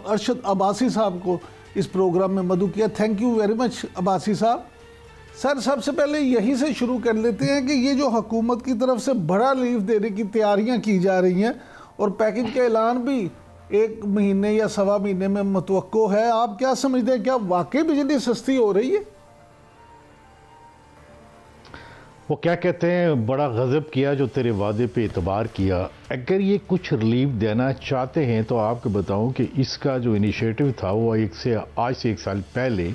अरशद अब्बासी साहब को इस प्रोग्राम में मदऊ किया। Thank you very much Abbasi साहब। सर सबसे पहले यहीं से शुरू कर लेते हैं कि ये जो हुकूमत की तरफ से बड़ा रिलीफ देने की तैयारियां की जा रही हैं और पैकेज का ऐलान भी 1 महीने या सवा महीने में मुतवक्को है, आप क्या समझते हैं, क्या वाकई बिजली सस्ती हो रही है? वो क्या कहते हैं, बड़ा गजब किया जो तेरे वादे पे एतबार किया। अगर ये कुछ रिलीफ देना चाहते हैं तो आपको बताऊं कि इसका जो इनिशिएटिव था वो आज से 1 साल पहले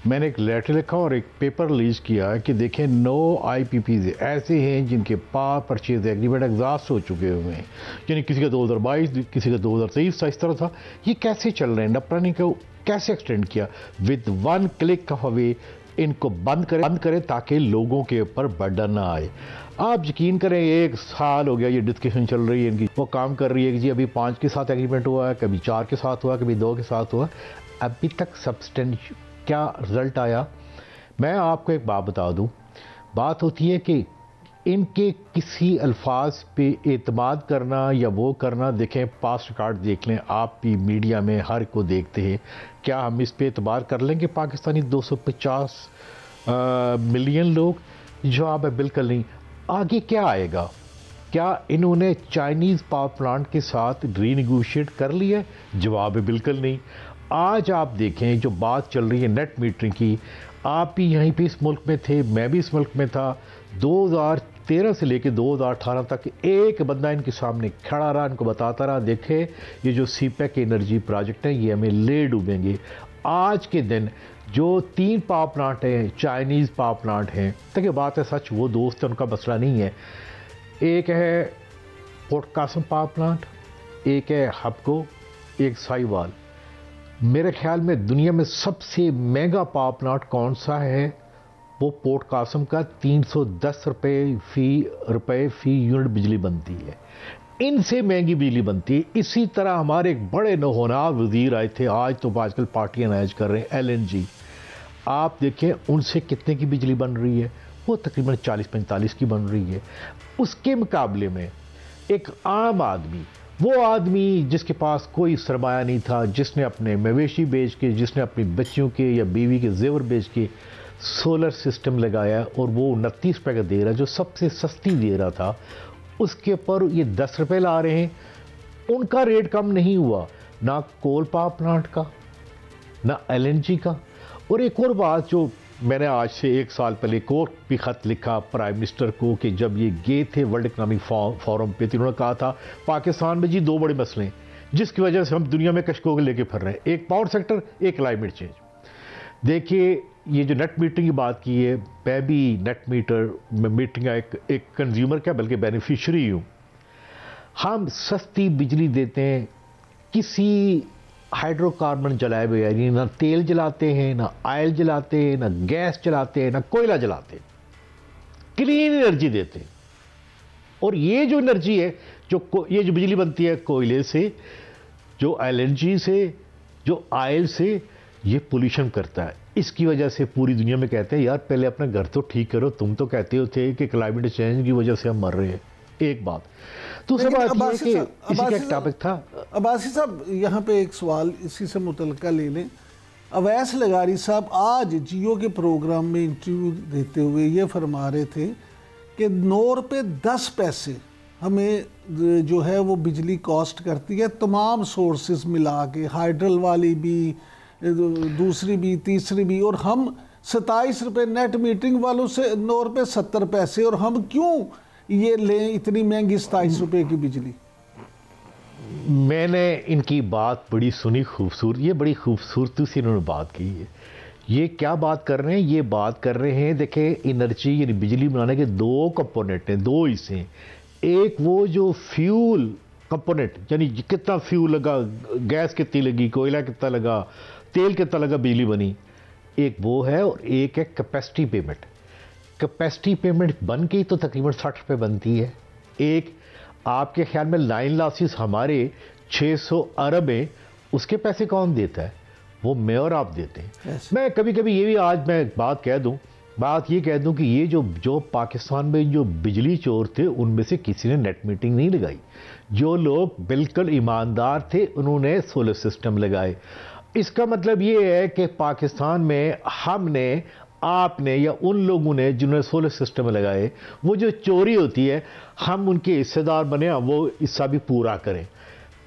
मैंने एक लेटर लिखा और एक पेपर रिलीज किया कि देखें 9 IPPs ऐसे हैं जिनके पास परचेज एग्रीमेंट एग्जॉस्ट हो चुके हुए हैं, यानी किसी का 2022, किसी का 2023 इस तरह था। ये कैसे चल रहे हैं, नपरानी को कैसे एक्सटेंड किया, विद 1 क्लिक ऑफ अवे इनको बंद करें ताकि लोगों के ऊपर बर्डन ना आए। आप यकीन करें 1 साल हो गया ये डिस्कशन चल रही है इनकी, वो काम कर रही है कि जी अभी 5 के साथ एग्रीमेंट हुआ है, कभी 4 के साथ हुआ, कभी 2 के साथ हुआ, अभी तक सब्सटेंस क्या रिजल्ट आया। मैं आपको एक बात बता दूं, बात होती है कि इनके किसी अल्फाज पे एतमाद करना या वो करना, देखें पास्ट रिकॉर्ड देख लें, आप भी मीडिया में हर को देखते हैं, क्या हम इस पे एतबार कर लेंगे पाकिस्तानी 250 मिलियन लोग? जवाब है बिल्कुल नहीं। आगे क्या आएगा? क्या इन्होंने चाइनीज़ पावर प्लांट के साथ रीनिगोशिएट कर लिया? जवाब है बिल्कुल नहीं। आज आप देखें जो बात चल रही है नेट मीटरिंग की, आप भी यहीं पे इस मुल्क में थे, मैं भी इस मुल्क में था, 2013 से लेकर 2018 तक एक बंदा इनके सामने खड़ा रहा, इनको बताता रहा देखे ये जो सीपेक एनर्जी प्रोजेक्ट है ये हमें ले डूबेंगे। आज के दिन जो 3 पावर प्लांट हैं, चाइनीज़ पावर प्लांट हैं, तक ये बात है सच, वो दोस्त है, उनका मसला नहीं है। एक है पोर्ट कासम पावर प्लांट, एक है हबको, एक साहिवाल। मेरे ख्याल में दुनिया में सबसे महंगा पावर प्लांट कौन सा है? वो पोर्ट कासम का 310 रुपये फी यूनिट बिजली बनती है, इनसे महंगी बिजली बनती है। इसी तरह हमारे एक बड़े होनहार वजीर आए थे, आज तो आजकल पार्टियां नाइज कर रहे हैं, LNG। आप देखें उनसे कितने की बिजली बन रही है? वो तकरीबन 40-45 की बन रही है। उसके मुकाबले में एक आम आदमी, वो आदमी जिसके पास कोई सरमाया नहीं था, जिसने अपने मवेशी बेच के, जिसने अपनी बच्चियों के या बीवी के जेवर बेच के सोलर सिस्टम लगाया और वो 29 रुपये का दे रहा, जो सबसे सस्ती दे रहा था, उसके ऊपर ये 10 रुपये ला रहे हैं। उनका रेट कम नहीं हुआ, ना कोल पावर प्लांट का, ना LNG का। और एक और बात जो मैंने आज से 1 साल पहले एक और भी ख़त लिखा प्राइम मिनिस्टर को कि जब ये गए थे वर्ल्ड इकनॉमिक फोरम पे, तो उन्होंने कहा था पाकिस्तान में जी 2 बड़े मसले हैं जिसकी वजह से हम दुनिया में कशकों के लेके फिर रहे हैं, एक पावर सेक्टर, एक क्लाइमेट चेंज। देखिए ये जो नेट मीटरिंग की बात की है, मैं भी नेट मीटरिंग का एक कंज्यूमर क्या बल्कि बेनिफिशरी हूँ। हम सस्ती बिजली देते हैं, किसी हाइड्रोकार्बन जलाए हुए, यानी ना तेल जलाते हैं, ना ऑयल जलाते हैं, ना गैस जलाते हैं, ना कोयला जलाते हैं, क्लीन एनर्जी देते हैं। और ये जो एनर्जी है, ये जो बिजली बनती है कोयले से, जो LNG से, जो ऑयल से, ये पोल्यूशन करता है। इसकी वजह से पूरी दुनिया में कहते हैं यार पहले अपना घर तो ठीक करो, तुम तो कहते हो थे कि क्लाइमेट चेंज की वजह से हम मर रहे हैं। एक बात। दूसरी बात ये कि इसी का एक टॉपिक था। अब्बासी साहब यहाँ पे एक सवाल इसी से मुतल्लिका ले लें। अवैस लगारी साहब आज जियो के प्रोग्राम में इंटरव्यू देते हुए ये फरमा रहे थे कि 9 रुपये 10 पैसे हमें जो है वो बिजली कॉस्ट करती है, तमाम सोर्सेज मिला के, हाइड्रल वाली भी, दूसरी भी, तीसरी भी, और हम 27 रुपये नेट मीटरिंग वालों से 9 रुपये 70 पैसे, और हम क्यों ये लें इतनी महंगी 27 रुपये की बिजली? मैंने इनकी बात बड़ी सुनी, ये बड़ी खूबसूरती से इन्होंने बात की है। ये क्या बात कर रहे हैं? ये बात कर रहे हैं, देखें एनर्जी यानी बिजली बनाने के 2 कंपोनेंट हैं, 2 हिस्से हैं। एक वो जो फ्यूल कंपोनेंट, यानी कितना फ्यूल लगा, गैस कितनी लगी, कोयला कितना लगा, तेल कितना लगा, बिजली बनी, एक वो है। और एक है कैपेसिटी पेमेंट। कैपेसिटी पेमेंट बन के तो तकरीबन 60 रुपये बनती है। एक आपके ख्याल में लाइन लॉसेस हमारे 600 अरब है, उसके पैसे कौन देता है? वो मैं और आप देते हैं। मैं कभी कभी ये भी आज मैं बात कह दूं, बात ये कह दूं कि ये जो पाकिस्तान में जो बिजली चोर थे उनमें से किसी ने नेट मीटिंग नहीं लगाई। जो लोग बिल्कुल ईमानदार थे उन्होंने सोलर सिस्टम लगाए। इसका मतलब ये है कि पाकिस्तान में हमने, आपने या उन लोगों ने जिन्होंने सोलर सिस्टम लगाए, वो जो चोरी होती है हम उनके हिस्सेदार बने, वो हिस्सा भी पूरा करें।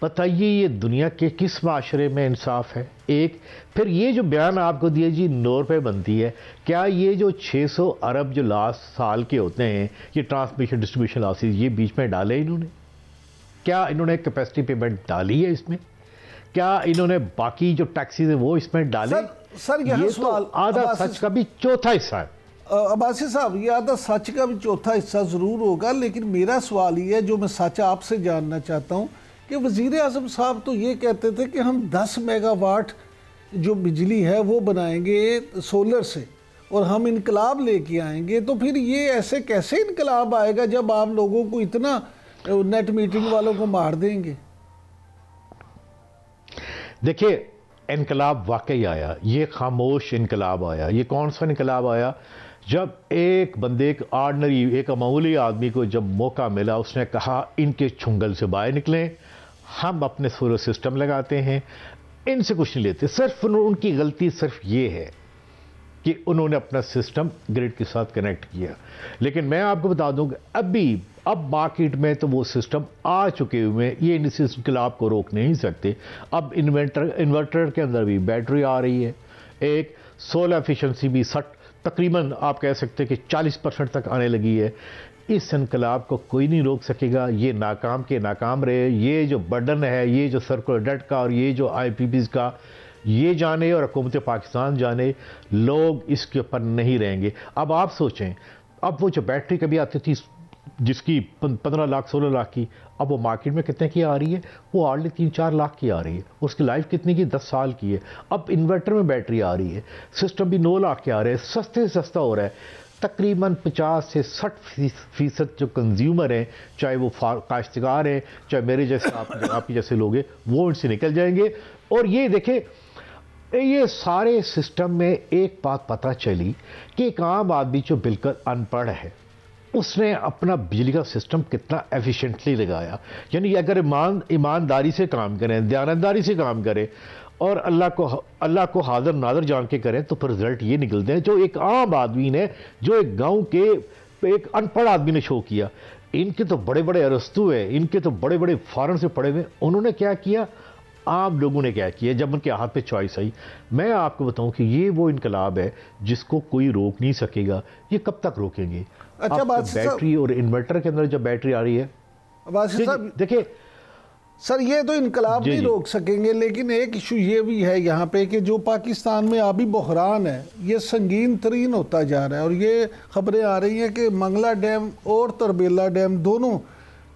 बताइए ये दुनिया के किस माशरे में इंसाफ है? एक फिर ये जो बयान आपको दिया जी 9 रुपये बनती है, क्या ये जो 600 अरब जो लास्ट साल के होते हैं ये ट्रांसमिशन डिस्ट्रीब्यूशन लॉसेज ये बीच में डाले इन्होंने? क्या इन्होंने कैपेसिटी पेमेंट डाली है इसमें? क्या इन्होंने बाकी जो टैक्सीज है वो इसमें डाले? सर ये तो आधा सच का भी चौथा हिस्सा है। अब्बासी साहब, ये आधा सच का भी चौथा हिस्सा ज़रूर होगा, लेकिन मेरा सवाल ये है जो मैं सच आपसे जानना चाहता हूँ कि वज़ीर आज़म साहब तो ये कहते थे कि हम 10 मेगावाट जो बिजली है वो बनाएंगे सोलर से और हम इनकलाब लेके आएंगे। तो फिर ये ऐसे कैसे इनकलाब आएगा जब आप लोगों को इतना नेट मीटिंग वालों को मार देंगे? देखिए, इनकलाब वाकई आया, ये खामोश इनकलाब आया। ये कौन सा इनकलाब आया? जब एक बंदे, एक ऑर्डनरी, एक मामूली आदमी को जब मौका मिला, उसने कहा इनके चुंगल से बाहर निकलें, हम अपने सोलर सिस्टम लगाते हैं, इनसे कुछ नहीं लेते। सिर्फ उनकी गलती सिर्फ ये है कि उन्होंने अपना सिस्टम ग्रिड के साथ कनेक्ट किया। लेकिन मैं आपको बता दूं कि अब मार्केट में तो वो सिस्टम आ चुके हुए हैं, ये इस इनकलाब को रोक नहीं सकते। अब इन्वर्टर के अंदर भी बैटरी आ रही है, एक सोलर एफिशिएंसी भी तकरीबन आप कह सकते हैं कि 40% तक आने लगी है। इस इनकलाब को कोई नहीं रोक सकेगा। ये नाकाम के नाकाम रहे। ये जो बर्डन है, ये जो सर्कुलर डेट का और ये जो IPPs का, ये जाने और हुकूमत पाकिस्तान जाने, लोग इसके ऊपर नहीं रहेंगे। अब आप सोचें, अब वो जो बैटरी कभी आती थी जिसकी 15 लाख 16 लाख की, अब वो मार्केट में कितने की आ रही है? वो हार्डली 3-4 लाख की आ रही है। उसकी लाइफ कितनी की? 10 साल की है। अब इन्वर्टर में बैटरी आ रही है, सिस्टम भी 9 लाख के आ रहे हैं, सस्ते से सस्ता हो रहा है। तकरीबन 50 से 60% जो कंज्यूमर हैं, चाहे वो काश्तकार हैं, चाहे मेरे जैसे आप जैसे लोग हैं, वो इनसे निकल जाएंगे। और ये देखें, ये सारे सिस्टम में एक बात पता चली कि एक आम आदमी जो बिल्कुल अनपढ़ है, उसने अपना बिजली का सिस्टम कितना एफिशिएंटली लगाया। यानी अगर ईमानदारी से काम करें, दयानतदारी से काम करें और अल्लाह को हाजिर नाज़र जान के करें, तो फिर रिजल्ट ये निकलते हैं जो एक आम आदमी ने, जो एक गांव के एक अनपढ़ आदमी ने शो किया। इनके तो बड़े बड़े अरस्तू है, इनके तो बड़े बड़े फॉरेन से पड़े हुए, उन्होंने क्या किया, आम लोगों ने क्या किया जब उनके हाथ पे चॉइस आई। मैं आपको बताऊं कि ये वो इनकलाब है जिसको कोई रोक नहीं सकेगा। ये कब तक रोकेंगे? अच्छा, बैटरी और इन्वर्टर के अंदर जब बैटरी आ रही है, देखिए सर, ये तो इनकलाब नहीं रोक सकेंगे, लेकिन एक इशू ये भी है यहाँ पे कि जो पाकिस्तान में आबी बहरान है ये संगीन तरीन होता जा रहा है। और ये खबरें आ रही हैं कि मंगला डैम और तरबेला डैम दोनों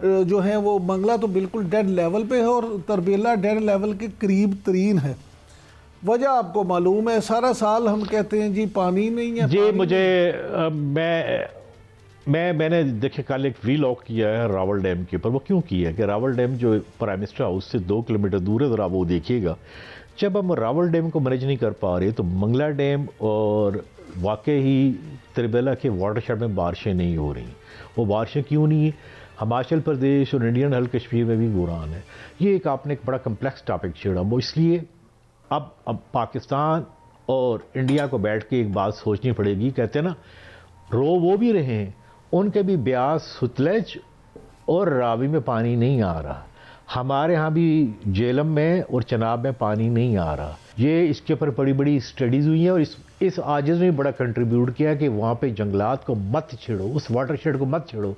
जो हैं, वो मंगला तो बिल्कुल डेड लेवल पे है और तरबेला डेड लेवल के करीब तरीन है। वजह आपको मालूम है, सारा साल हम कहते हैं जी पानी नहीं है जी। मुझे मैंने देखिए कल एक वीलॉग किया है रावल डैम के ऊपर। वो क्यों किया है कि रावल डैम जो प्राइम मिनिस्टर हाउस से 2 किलोमीटर दूर है, ज़रा वो देखिएगा। जब हम रावल डैम को मैनेज नहीं कर पा रहे तो मंगला डैम और वाकई ही तरबेला के वाटरशेड में बारिशें नहीं हो रही। वो बारिशें क्यों नहीं है? हिमाचल प्रदेश और इंडियन हल कश्मीर में भी बुरान है। ये एक आपने एक बड़ा कम्प्लेक्स टॉपिक छेड़ा। वो इसलिए अब पाकिस्तान और इंडिया को बैठ के एक बात सोचनी पड़ेगी। कहते हैं ना, रो वो भी रहे हैं, उनके भी ब्यास, सुतलज और रावी में पानी नहीं आ रहा। हमारे यहाँ भी जेलम में और चनाब में पानी नहीं आ रहा। ये इसके ऊपर बड़ी बड़ी स्टडीज़ हुई हैं और इस आजिज़ ने बड़ा कंट्रीब्यूट किया कि वहाँ पे जंगलात को मत छेड़ो, उस वाटरशेड को मत छेड़ो।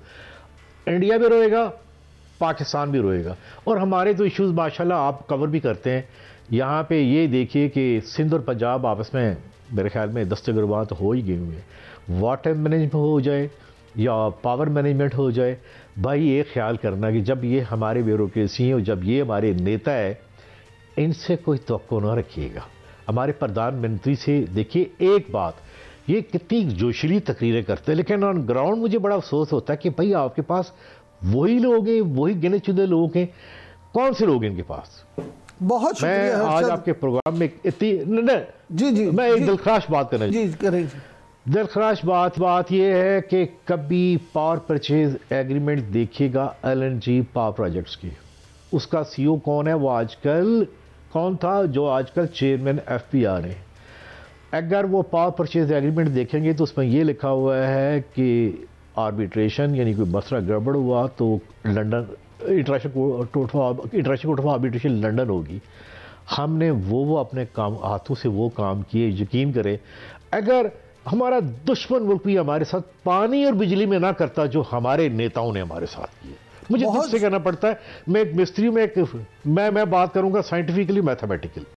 इंडिया भी रोएगा, पाकिस्तान भी रोएगा। और हमारे तो इश्यूज़ माशाल्लाह आप कवर भी करते हैं। यहाँ पे ये देखिए कि सिंध और पंजाब आपस में मेरे ख्याल में दस्तगरबात हो ही गए हुए हैं। वाटर मैनेजमेंट हो जाए या पावर मैनेजमेंट हो जाए, भाई ये ख्याल करना कि जब ये हमारे ब्यूरोक्रेसी हैं और जब ये हमारे नेता है, इनसे कोई तवक्को ना रखिएगा। हमारे प्रधानमंत्री से देखिए एक बात, ये कितनी जोशीली तकरीरें करते हैं, लेकिन ऑन ग्राउंड मुझे बड़ा अफसोस होता है कि भाई आपके पास वही लोग हैं, वही गिने चुने लोग हैं। कौन से लोग हैं इनके पास? बहुत शुक्रिया। मैं आज आपके प्रोग्राम में इतनी जी मैं एक दिलखराश बात करना जी करें। दिलखराश बात यह है कि कभी पावर परचेज एग्रीमेंट देखिएगा एलएनजी पावर प्रोजेक्ट्स की, उसका सीईओ कौन है, वो आजकल कौन था जो आजकल चेयरमैन एफपीआर है। अगर वो पावर परचेज एग्रीमेंट देखेंगे तो उसमें ये लिखा हुआ है कि आर्बिट्रेशन यानी कोई मसला गड़बड़ हुआ तो London international court of arbitration London होगी। हमने वो अपने काम हाथों से वो काम किए। यकीन करें, अगर हमारा दुश्मन मुल्क भी हमारे साथ पानी और बिजली में ना करता जो हमारे नेताओं ने हमारे साथ किए, मुझे दुख से कहना पड़ता है। मैं एक मिस्त्री में मैं बात करूंगा साइंटिफिकली मैथमेटिकली।